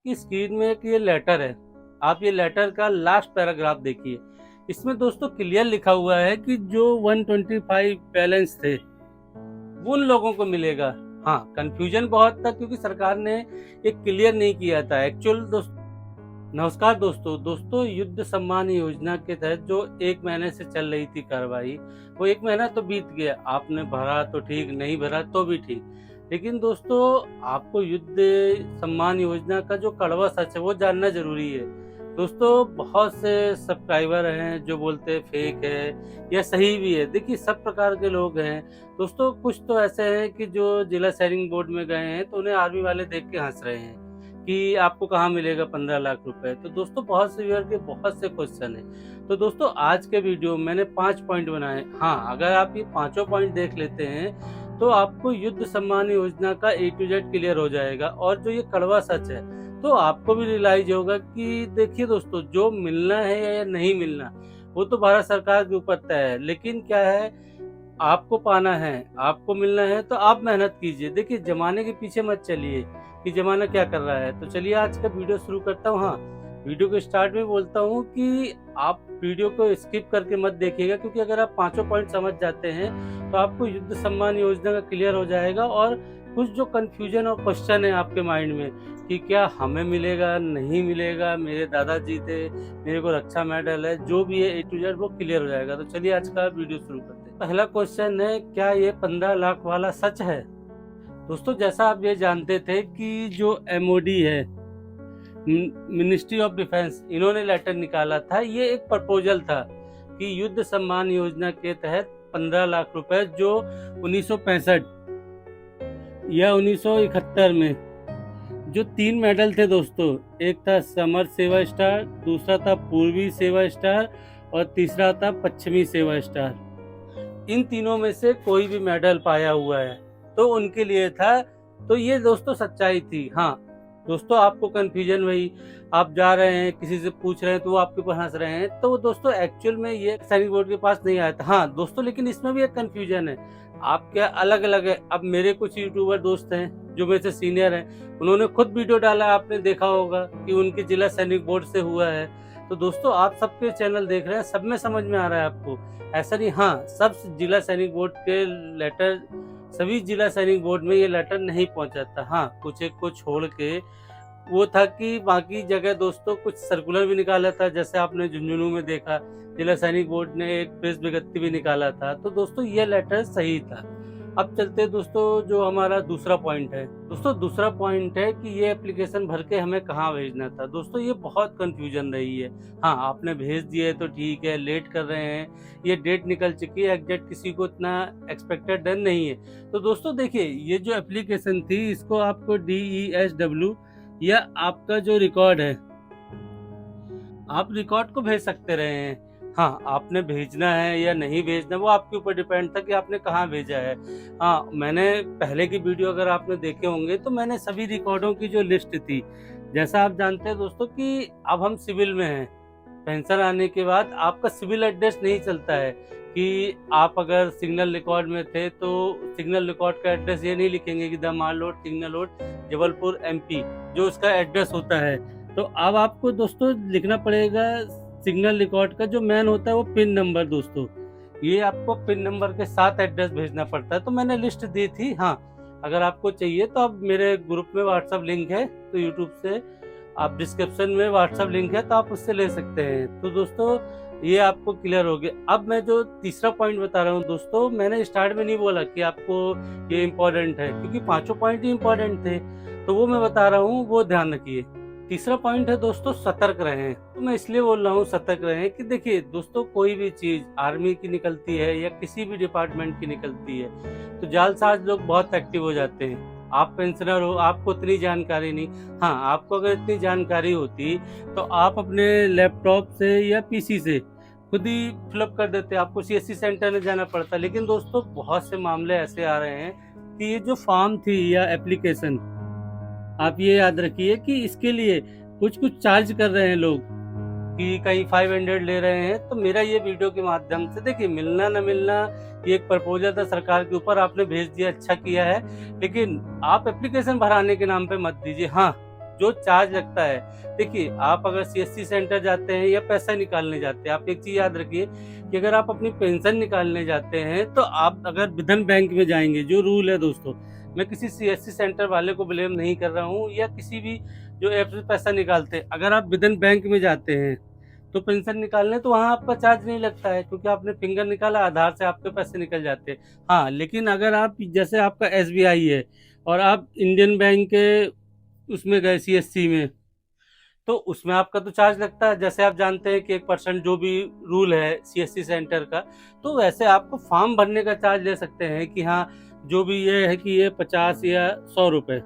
कि स्क्रीन में एक ये लेटर है, आप ये लेटर का लास्ट पैराग्राफ देखिए। इसमें दोस्तों क्लियर लिखा हुआ है कि जो 125 बैलेंस थे वो उन लोगों को मिलेगा। हाँ, कंफ्यूजन बहुत था क्योंकि सरकार ने ये क्लियर नहीं किया था एक्चुअल। नमस्कार दोस्तों, युद्ध सम्मान योजना के तहत जो 1 महीने से चल रही थी कार्रवाई, वो 1 महीना तो बीत गया। आपने भरा तो ठीक, नहीं भरा तो भी ठीक, लेकिन दोस्तों आपको युद्ध सम्मान योजना का जो कड़वा सच है वो जानना जरूरी है। दोस्तों बहुत से सब्सक्राइबर हैं जो बोलते हैं फेक है या सही भी है। देखिए सब प्रकार के लोग हैं दोस्तों। कुछ तो ऐसे हैं कि जो जिला सैनिक बोर्ड में गए हैं तो उन्हें आर्मी वाले देख के हंस रहे हैं कि आपको कहाँ मिलेगा 15 लाख रुपए। तो दोस्तों बहुत से व्यूअर के बहुत से क्वेश्चन है। तो दोस्तों आज के वीडियो में मैंने 5 पॉइंट बनाए। हाँ, अगर आप ये पांचों पॉइंट देख लेते हैं तो आपको युद्ध सम्मान योजना का A to Z क्लियर हो जाएगा और जो ये कड़वा सच है तो आपको भी रियलाइज होगा कि देखिए दोस्तों, जो मिलना है या नहीं मिलना वो तो भारत सरकार के ऊपर तय है, लेकिन क्या है, आपको पाना है, आपको मिलना है तो आप मेहनत कीजिए। देखिए जमाने के पीछे मत चलिए कि जमाना क्या कर रहा है। तो चलिए आज का वीडियो शुरू करता हूँ। हाँ, वीडियो के स्टार्ट में बोलता हूँ कि आप वीडियो को स्किप करके मत देखिएगा, क्योंकि अगर आप पांचों पॉइंट समझ जाते हैं तो आपको युद्ध सम्मान योजना का क्लियर हो जाएगा। और कुछ जो कंफ्यूजन और क्वेश्चन है आपके माइंड में कि क्या हमें मिलेगा, नहीं मिलेगा, मेरे दादाजी थे, मेरे को रक्षा मेडल है, जो भी है A to Z वो क्लियर हो जाएगा। तो चलिए आज का वीडियो शुरू करते हैं। पहला क्वेश्चन है, क्या ये 15 लाख वाला सच है? दोस्तों जैसा आप ये जानते थे कि जो MOD है, मिनिस्ट्री ऑफ डिफेंस, इन्होंने लेटर निकाला था। ये एक प्रपोजल था कि युद्ध सम्मान योजना के तहत 15 लाख रुपए जो 1965 या 1971 में जो 3 मेडल थे दोस्तों, एक था समर सेवा स्टार, दूसरा था पूर्वी सेवा स्टार और तीसरा था पश्चिमी सेवा स्टार। इन तीनों में से कोई भी मेडल पाया हुआ है तो उनके लिए था। तो ये दोस्तों सच्चाई थी। हाँ दोस्तों, आपको कंफ्यूजन वही, आप जा रहे हैं किसी से पूछ रहे हैं तो वो आपके ऊपर हंस रहे हैं, तो दोस्तों एक्चुअल में ये सैनिक बोर्ड के पास नहीं आया था। हाँ दोस्तों, लेकिन इसमें भी एक कंफ्यूजन है। आप क्या अलग अलग है। अब मेरे कुछ यूट्यूबर दोस्त हैं जो मेरे से सीनियर हैं, उन्होंने खुद वीडियो डाला, आपने देखा होगा कि उनके जिला सैनिक बोर्ड से हुआ है। तो दोस्तों आप सबके चैनल देख रहे हैं, सब में समझ में आ रहा है आपको, ऐसा नहीं। हाँ, सब जिला सैनिक बोर्ड के लेटर, सभी जिला सैनिक बोर्ड में ये लेटर नहीं पहुंचा था। हाँ, कुछ एक को छोड़ के वो था कि बाकी जगह दोस्तों कुछ सर्कुलर भी निकाला था, जैसे आपने झुंझुनू में देखा जिला सैनिक बोर्ड ने एक प्रेस विज्ञप्ति भी निकाला था। तो दोस्तों ये लेटर सही था। अब चलते हैं दोस्तों जो हमारा दूसरा पॉइंट है। दोस्तों दूसरा पॉइंट है कि ये एप्लीकेशन भर के हमें कहाँ भेजना था। दोस्तों ये बहुत कंफ्यूजन रही है। हाँ, आपने भेज दिए तो ठीक है, लेट कर रहे हैं, ये डेट निकल चुकी है, एग्जैक्ट किसी को इतना एक्सपेक्टेड डन नहीं है। तो दोस्तों देखिए, ये जो एप्लीकेशन थी इसको आपको DESW या आपका जो रिकॉर्ड है, आप रिकॉर्ड को भेज सकते रहे हैं। हाँ, आपने भेजना है या नहीं भेजना वो आपके ऊपर डिपेंड था कि आपने कहाँ भेजा है। हाँ, मैंने पहले की वीडियो अगर आपने देखे होंगे तो मैंने सभी रिकॉर्डों की जो लिस्ट थी, जैसा आप जानते हैं दोस्तों कि अब हम सिविल में हैं, पेंशन आने के बाद आपका सिविल एड्रेस नहीं चलता है कि आप अगर सिग्नल रिकॉर्ड में थे तो सिग्नल रिकॉर्ड का एड्रेस ये नहीं लिखेंगे कि दमाल road, signal road, Jabalpur MP, जो उसका एड्रेस होता है। तो अब आपको दोस्तों लिखना पड़ेगा सिग्नल रिकॉर्ड का जो मैन होता है वो पिन नंबर। दोस्तों ये आपको पिन नंबर के साथ एड्रेस भेजना पड़ता है। तो मैंने लिस्ट दी थी। हाँ, अगर आपको चाहिए तो आप मेरे ग्रुप में व्हाट्सएप लिंक है, तो यूट्यूब से आप डिस्क्रिप्शन में व्हाट्सएप लिंक है तो आप उससे ले सकते हैं। तो दोस्तों ये आपको क्लियर हो गया। अब मैं जो तीसरा पॉइंट बता रहा हूँ दोस्तों, मैंने स्टार्ट में नहीं बोला कि आपको ये इम्पोर्टेंट है, क्योंकि पांचों पॉइंट ही इम्पोर्टेंट थे, तो वो मैं बता रहा हूँ, वो ध्यान रखिए। तीसरा पॉइंट है दोस्तों, सतर्क रहें। तो मैं इसलिए बोल रहा हूँ सतर्क रहें कि देखिए दोस्तों, कोई भी चीज आर्मी की निकलती है या किसी भी डिपार्टमेंट की निकलती है तो जालसाज लोग बहुत एक्टिव हो जाते हैं। आप पेंशनर हो, आपको इतनी जानकारी नहीं। हाँ, आपको अगर इतनी जानकारी होती तो आप अपने लैपटॉप से या PC से खुद ही फिलअप कर देते, आपको CSC सेंटर में जाना पड़ता। लेकिन दोस्तों बहुत से मामले ऐसे आ रहे हैं कि ये जो फॉर्म थी या एप्लीकेशन, आप ये याद रखिए कि इसके लिए कुछ चार्ज कर रहे हैं लोग, कि कहीं 500 ले रहे हैं। तो मेरा ये वीडियो के माध्यम से, देखिए मिलना न मिलना ये एक प्रपोजल था सरकार के ऊपर, आपने भेज दिया, अच्छा किया है, लेकिन आप एप्लीकेशन भराने के नाम पे मत दीजिए। हाँ, जो चार्ज लगता है, देखिए आप अगर सीएससी सेंटर जाते हैं या पैसा निकालने जाते हैं, आप एक चीज याद रखिए कि अगर आप अपनी पेंशन निकालने जाते हैं तो आप अगर विधन बैंक में जाएंगे, जो रूल है दोस्तों, मैं किसी सीएससी सेंटर वाले को ब्लेम नहीं कर रहा हूँ या किसी भी जो ऐप से पैसा निकालते हैं, अगर आप विधन बैंक में जाते हैं तो पेंशन निकालने तो वहाँ आपका चार्ज नहीं लगता है, क्योंकि आपने फिंगर निकाला, आधार से आपके पैसे निकल जाते हैं। हाँ, लेकिन अगर आप जैसे आपका एसबीआई है और आप इंडियन बैंक के उसमें गए सीएससी में, तो उसमें आपका तो चार्ज लगता है, जैसे आप जानते हैं कि 1% जो भी रूल है सीएससी सेंटर का, तो वैसे आपको फॉर्म भरने का चार्ज ले सकते हैं कि हाँ जो भी ये है कि ये 50 या 100 रुपए,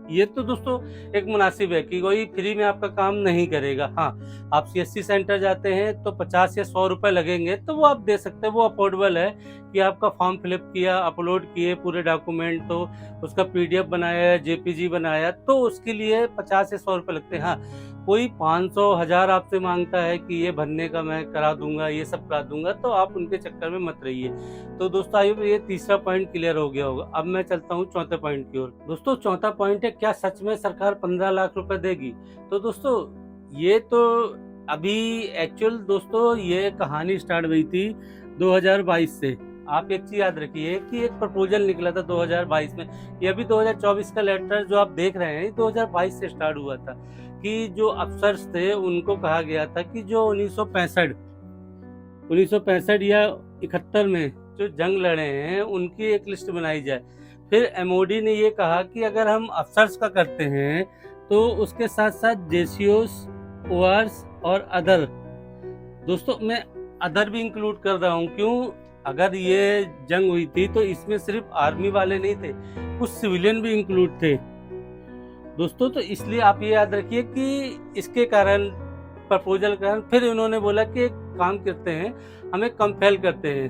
ये तो दोस्तों एक मुनासिब है कि कोई फ्री में आपका काम नहीं करेगा। हाँ, आप सीएससी सेंटर जाते हैं तो 50 या 100 रुपए लगेंगे, तो वो आप दे सकते हैं, वो अफोर्डेबल है कि आपका फॉर्म फिलअप किया, अपलोड किए पूरे डॉक्यूमेंट, तो उसका पीडीएफ बनाया, जेपीजी बनाया, तो उसके लिए 50 या 100 रुपए लगते हैं। हाँ, कोई 500 1000 आपसे मांगता है कि ये भरने का मैं करा दूंगा, ये सब करा दूंगा, तो आप उनके चक्कर में मत रहिए। तो दोस्तों आइए, ये तीसरा पॉइंट क्लियर हो गया होगा। अब मैं चलता हूँ चौथे पॉइंट की ओर। दोस्तों चौथा पॉइंट है, क्या सच में सरकार 15 लाख रुपए देगी? तो दोस्तों ये तो अभी एक्चुअल दोस्तों ये कहानी स्टार्ट हुई थी 2022 से। आप एक चीज याद रखिए कि एक प्रपोजल निकला था 2022 में, ये अभी 2024 का लेटर जो आप देख रहे हैं 2022 से स्टार्ट हुआ था, कि जो अफसर्स थे उनको कहा गया था कि जो 1965 या 71 में जो जंग लड़े हैं उनकी एक लिस्ट बनाई जाए। फिर एमओडी ने ये कहा कि अगर हम अफसर्स का करते हैं तो उसके साथ साथ जेसीओस, ओआरस और अदर, दोस्तों मैं अदर भी इंक्लूड कर रहा हूँ, क्यों? अगर ये जंग हुई थी तो इसमें सिर्फ आर्मी वाले नहीं थे, कुछ सिविलियन भी इंक्लूड थे दोस्तों। तो इसलिए आप ये याद रखिए कि इसके कारण, प्रपोजल कारण, फिर उन्होंने बोला कि एक काम करते हैं, हमें कंपेल करते हैं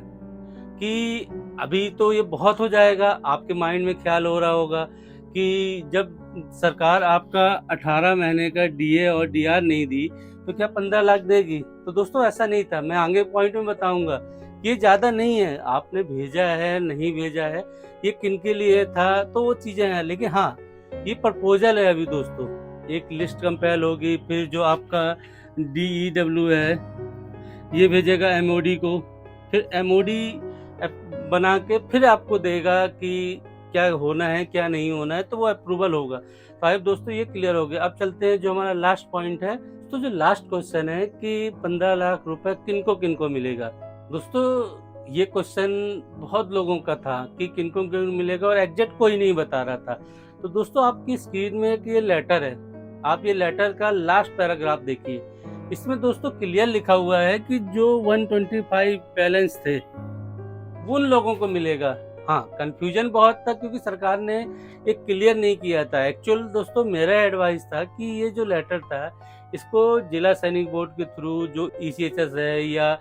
कि अभी तो ये बहुत हो जाएगा। आपके माइंड में ख्याल हो रहा होगा कि जब सरकार आपका 18 महीने का डीए और डीआर नहीं दी तो क्या 15 लाख देगी? तो दोस्तों ऐसा नहीं था, मैं आगे पॉइंट में बताऊंगा। ये ज्यादा नहीं है, आपने भेजा है नहीं भेजा है, ये किन के लिए था, तो वो चीजें हैं। लेकिन हाँ, ये प्रपोजल है अभी दोस्तों, एक लिस्ट कंपेल होगी, फिर जो आपका DEW है ये भेजेगा एमओडी को, फिर एमओडी बना के फिर आपको देगा कि क्या होना है क्या नहीं होना है, तो वो अप्रूवल होगा। तो अब दोस्तों ये क्लियर हो गया। अब चलते हैं जो हमारा लास्ट पॉइंट है। तो जो लास्ट क्वेश्चन है कि 15 लाख रुपए किनको किनको मिलेगा। दोस्तों ये क्वेश्चन बहुत लोगों का था कि किनको किनको मिलेगा और एग्जैक्ट कोई नहीं बता रहा था। तो दोस्तों आपकी स्क्रीन में एक ये लेटर है, आप ये लेटर का लास्ट पैराग्राफ देखिए। इसमें दोस्तों क्लियर लिखा हुआ है कि जो 125 बैलेंस थे उन लोगों को मिलेगा। हाँ, कंफ्यूजन बहुत था क्योंकि सरकार ने एक क्लियर नहीं किया था। एक्चुअल दोस्तों मेरा एडवाइस था कि ये जो लेटर था इसको जिला सैनिक बोर्ड के थ्रू जो ECHS है या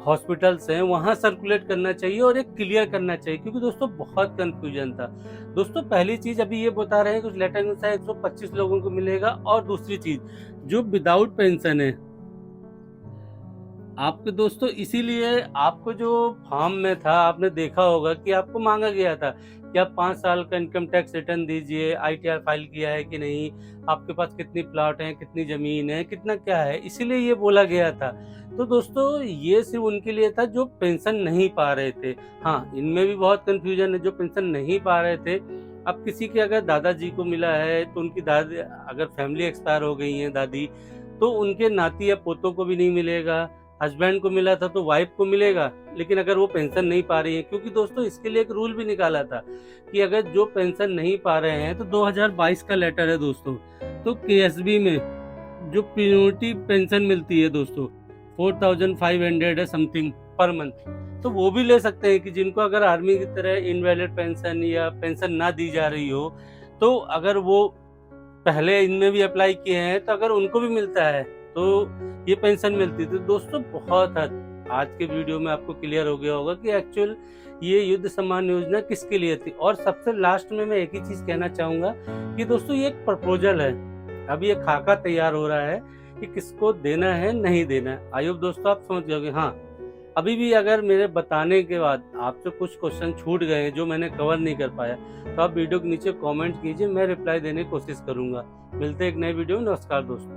हॉस्पिटल्स हैं वहाँ सर्कुलेट करना चाहिए और एक क्लियर करना चाहिए, क्योंकि दोस्तों बहुत कंफ्यूजन था। दोस्तों पहली चीज अभी ये बता रहे हैं कि उस लेटर में 125 लोगों को मिलेगा, और दूसरी चीज जो विदाउट पेंशन है आपके दोस्तों, इसीलिए आपको जो फॉर्म में था आपने देखा होगा कि आपको मांगा गया था कि आप 5 साल का इनकम टैक्स रिटर्न दीजिए, ITR फाइल किया है कि नहीं, आपके पास कितनी प्लॉट है, कितनी जमीन है, कितना क्या है, इसीलिए ये बोला गया था। तो दोस्तों ये सिर्फ उनके लिए था जो पेंशन नहीं पा रहे थे। हाँ, इनमें भी बहुत कंफ्यूजन है, जो पेंशन नहीं पा रहे थे। अब किसी के अगर दादाजी को मिला है तो उनकी दादी, अगर फैमिली एक्सपायर हो गई है दादी, तो उनके नाती या पोतों को भी नहीं मिलेगा। हस्बैंड को मिला था तो वाइफ को मिलेगा, लेकिन अगर वो पेंशन नहीं पा रही है, क्योंकि दोस्तों इसके लिए एक रूल भी निकाला था कि अगर जो पेंशन नहीं पा रहे हैं, तो 2022 का लेटर है दोस्तों, तो KSB में जो प्रियोरिटी पेंशन मिलती है दोस्तों 4500 है समथिंग पर मंथ, तो वो भी ले सकते हैं कि जिनको अगर आर्मी की तरह इनवैलिड पेंशन या पेंशन ना दी जा रही हो, तो अगर वो पहले इनमें भी अप्लाई किए हैं तो अगर उनको भी मिलता है तो ये पेंशन मिलती थी। दोस्तों बहुत आज के वीडियो में आपको क्लियर हो गया होगा कि एक्चुअल ये युद्ध सम्मान योजना किसके लिए थी। और सबसे लास्ट में मैं एक ही चीज कहना चाहूंगा कि दोस्तों ये एक प्रपोजल है, अभी ये खाका तैयार हो रहा है कि किसको देना है नहीं देना है। आई होप दोस्तों आप समझ जाओगे। हाँ, अभी भी अगर मेरे बताने के बाद आपसे कुछ क्वेश्चन छूट गए जो मैंने कवर नहीं कर पाया, तो आप वीडियो के नीचे कमेंट कीजिए, मैं रिप्लाई देने की कोशिश करूंगा। मिलते हैं एक नए वीडियो में। नमस्कार दोस्तों।